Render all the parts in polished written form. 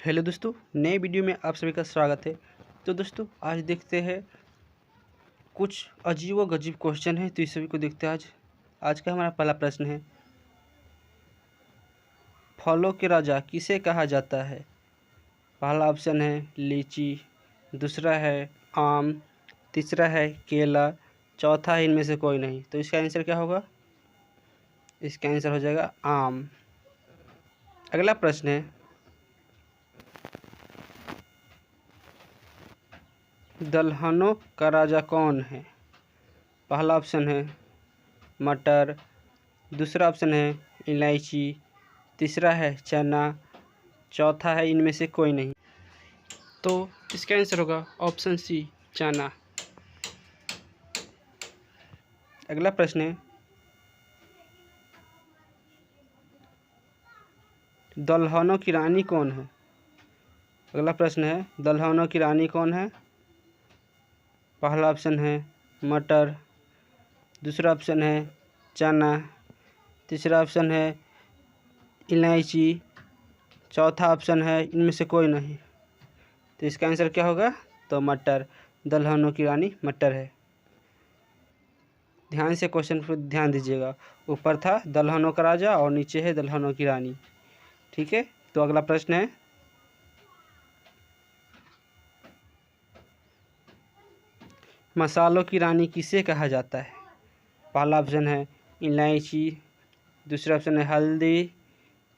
Hello दोस्तों, नए video में आप सभी का स्वागत है। तो दोस्तों आज देखते हैं कुछ अजीब व गजीब क्वेश्चन है, तो इस सभी को देखते हैं। आज का हमारा पहला प्रश्न है, फलों के राजा किसे कहा जाता है? पहला ऑप्शन है लीची, दूसरा है आम, तीसरा है केला, चौथा है इनमें से कोई नहीं। तो इसका आंसर क्या होगा? इसका आंसर हो जाएगा आम। अगला प्रश्न है, दलहनों का राजा कौन है? पहला ऑप्शन है मटर, दूसरा ऑप्शन है इलायची, तीसरा है चना, चौथा है इनमें से कोई नहीं। तो इसका आंसर होगा ऑप्शन सी, चना। अगला प्रश्न है, दलहनों की रानी कौन है? अगला प्रश्न है, दलहनों की रानी कौन है? पहला ऑप्शन है मटर, दूसरा ऑप्शन है चना, तीसरा ऑप्शन है इलायची, चौथा ऑप्शन है इनमें से कोई नहीं। तो इसका आंसर क्या होगा? तो मटर, दलहनों की रानी मटर है। ध्यान से क्वेश्चन पर ध्यान दीजिएगा, ऊपर था दलहनों का राजा और नीचे है दलहनों की रानी। ठीक है, तो अगला प्रश्न है, मसालों की रानी किसे कहा जाता है? पहला ऑप्शन है इलायची, दूसरा ऑप्शन है हल्दी,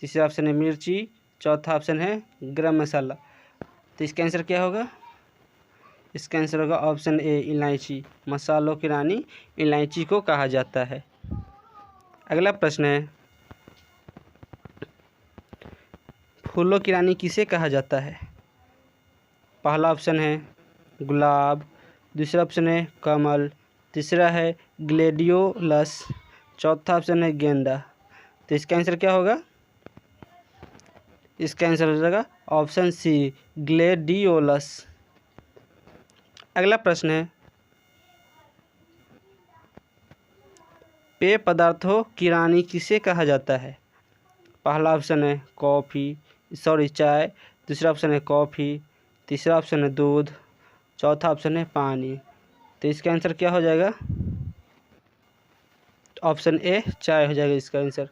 तीसरा ऑप्शन है मिर्ची, चौथा ऑप्शन है गरम मसाला। तो इसका आंसर क्या होगा? इसका आंसर होगा ऑप्शन ए, इलायची। मसालों की रानी इलायची को कहा जाता है। अगला प्रश्न है, फूलों की रानी किसे कहा जाता है? पहला ऑप्शन है गुलाब, दूसरा ऑप्शन है कमल, तीसरा है ग्लेडियोलस, चौथा ऑप्शन है गेंदा। तो इसका आंसर क्या होगा? इसका आंसर हो जाएगा ऑप्शन सी, ग्लेडियोलस। अगला प्रश्न है, पेय पदार्थों की रानी किसे कहा जाता है? पहला ऑप्शन है चाय, दूसरा ऑप्शन है कॉफ़ी, तीसरा ऑप्शन है दूध, चौथा ऑप्शन है पानी। तो इसका आंसर क्या हो जाएगा? ऑप्शन ए, चाय हो जाएगा इसका आंसर।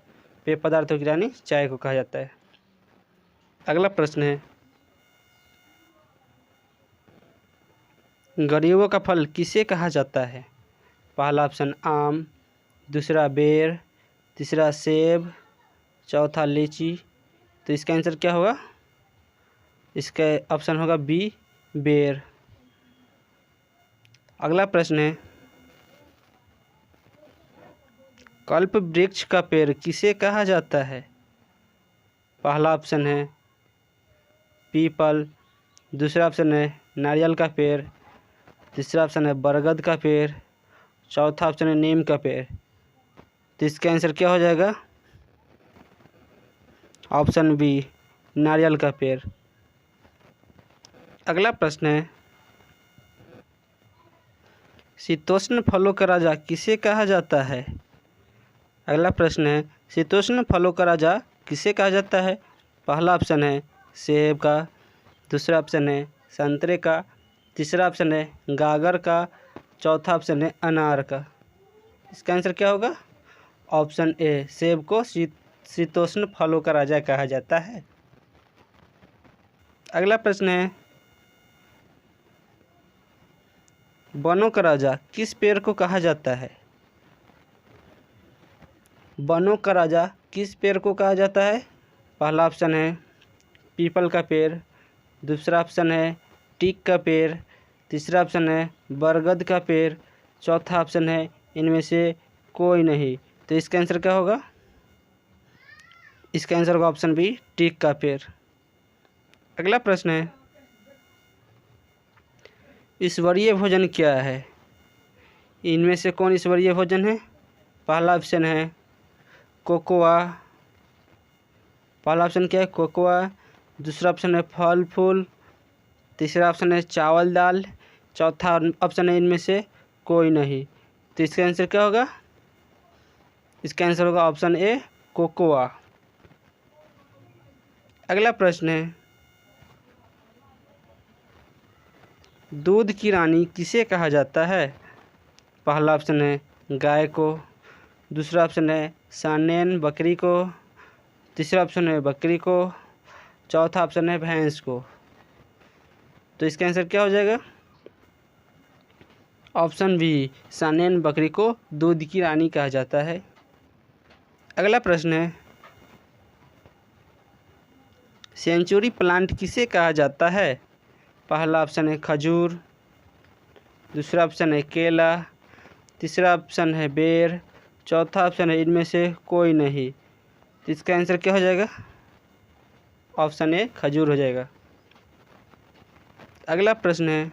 पेय पदार्थों की रानी चाय को कहा जाता है। अगला प्रश्न है, गरीबों का फल किसे कहा जाता है? पहला ऑप्शन आम, दूसरा बेर, तीसरा सेब, चौथा लीची। तो इसका आंसर क्या होगा? इसका ऑप्शन होगा बी, बेर। अगला प्रश्न है, कल्प वृक्ष का पेड़ किसे कहा जाता है? पहला ऑप्शन है पीपल, दूसरा ऑप्शन है नारियल का पेड़, तीसरा ऑप्शन है बरगद का पेड़, चौथा ऑप्शन है नीम का पेड़। तो इसका आंसर क्या हो जाएगा? ऑप्शन बी, नारियल का पेड़। अगला प्रश्न है, शीतोष्ण फलों का राजा किसे कहा जाता है? अगला प्रश्न है, शीतोष्ण फलों का राजा किसे कहा जाता है? पहला ऑप्शन है सेब का, दूसरा ऑप्शन है संतरे का, तीसरा ऑप्शन है गागर का, चौथा ऑप्शन है अनार का। इसका आंसर क्या होगा? ऑप्शन ए, सेब को शीतोष्ण फलों का राजा कहा जाता है। अगला प्रश्न है, वनों का राजा किस पेड़ को कहा जाता है? वनों का राजा किस पेड़ को कहा जाता है? पहला ऑप्शन है पीपल का पेड़, दूसरा ऑप्शन है टीक का पेड़, तीसरा ऑप्शन है बरगद का पेड़, चौथा ऑप्शन है इनमें से कोई नहीं। तो इसका आंसर क्या होगा? इसका आंसर होगा ऑप्शन बी, टीक का पेड़। अगला प्रश्न है, ईश्वरीय भोजन क्या है? इनमें से कौन ईश्वरीय भोजन है? पहला ऑप्शन है कोकोआ, पहला ऑप्शन क्या है? कोकोआ, दूसरा ऑप्शन है फल फूल, तीसरा ऑप्शन है चावल दाल, चौथा ऑप्शन है इनमें से कोई नहीं। तो इसका आंसर क्या होगा? इसका आंसर होगा ऑप्शन ए, कोकोआ। अगला प्रश्न है, दूध की रानी किसे कहा जाता है? पहला ऑप्शन है गाय को, दूसरा ऑप्शन है सानेन बकरी को, तीसरा ऑप्शन है बकरी को, चौथा ऑप्शन है भैंस को। तो इसका आंसर क्या हो जाएगा? ऑप्शन बी, सानेन बकरी को दूध की रानी कहा जाता है। अगला प्रश्न है, सेंचुरी प्लांट किसे कहा जाता है? पहला ऑप्शन है खजूर, दूसरा ऑप्शन है केला, तीसरा ऑप्शन है बेर, चौथा ऑप्शन है इनमें से कोई नहीं। तो इसका आंसर क्या हो जाएगा? ऑप्शन ए खजूर हो जाएगा। अगला प्रश्न है,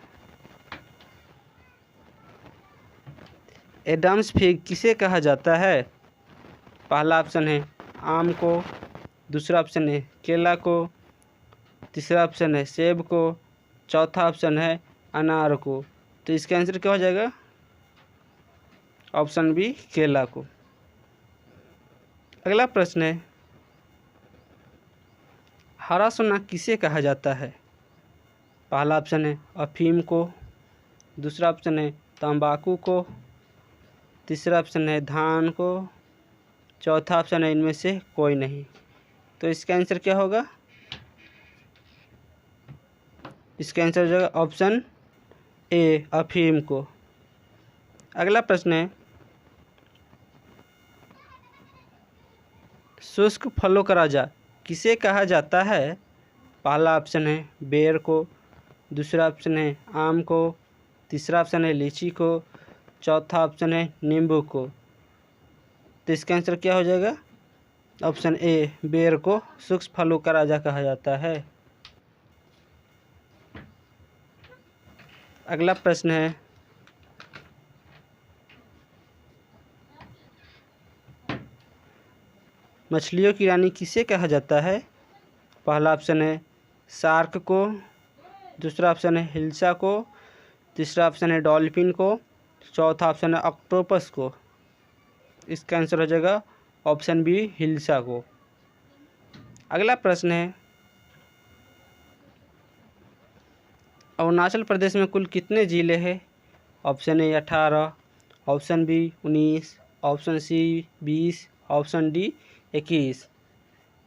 एडम्स फिग किसे कहा जाता है? पहला ऑप्शन है आम को, दूसरा ऑप्शन है केला को, तीसरा ऑप्शन है सेब को, चौथा ऑप्शन है अनार को। तो इसका आंसर क्या हो जाएगा? ऑप्शन बी केला को। अगला प्रश्न है, हरा सोना किसे कहा जाता है? पहला ऑप्शन है अफीम को, दूसरा ऑप्शन है तंबाकू को, तीसरा ऑप्शन है धान को, चौथा ऑप्शन है इनमें से कोई नहीं। तो इसका आंसर क्या होगा? इसका आंसर हो जाएगा ऑप्शन ए अफीम को। अगला प्रश्न है, शुष्क फलों का राजा किसे कहा जाता है? पहला ऑप्शन है बेर को, दूसरा ऑप्शन है आम को, तीसरा ऑप्शन है लीची को, चौथा ऑप्शन है नींबू को। तो इसका आंसर क्या हो जाएगा? ऑप्शन ए बेर को शुष्क फलों का राजा कहा जाता है। अगला प्रश्न है, मछलियों की रानी किसे कहा जाता है? पहला ऑप्शन है शार्क को, दूसरा ऑप्शन है हिल्सा को, तीसरा ऑप्शन है डॉल्फिन को, चौथा ऑप्शन है ऑक्टोपस को। इसका आंसर हो जाएगा ऑप्शन बी हिल्सा को। अगला प्रश्न है, अरुणाचल प्रदेश में कुल कितने ज़िले हैं? Option A 18, option B 19, option C 20, option D 21।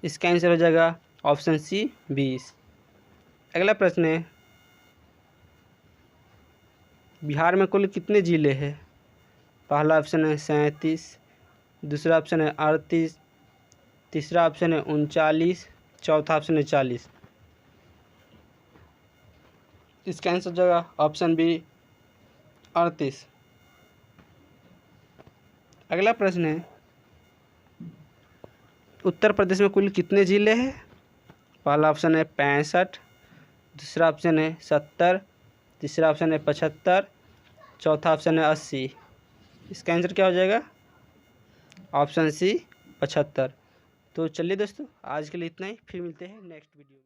इसका आंसर हो जाएगा ऑप्शन सी 20। अगला प्रश्न है, बिहार में कुल कितने ज़िले हैं? पहला ऑप्शन है 37, दूसरा ऑप्शन है 38, तीसरा ऑप्शन है 39, चौथा ऑप्शन है 40। इसका आंसर हो जाएगा ऑप्शन बी 38। अगला प्रश्न है, उत्तर प्रदेश में कुल कितने ज़िले हैं? पहला ऑप्शन है 65, दूसरा ऑप्शन है 70, तीसरा ऑप्शन है 75, चौथा ऑप्शन है 80। इसका आंसर क्या हो जाएगा? Option C 75। तो चलिए दोस्तों, आज के लिए इतना ही, फिर मिलते हैं नेक्स्ट वीडियो में।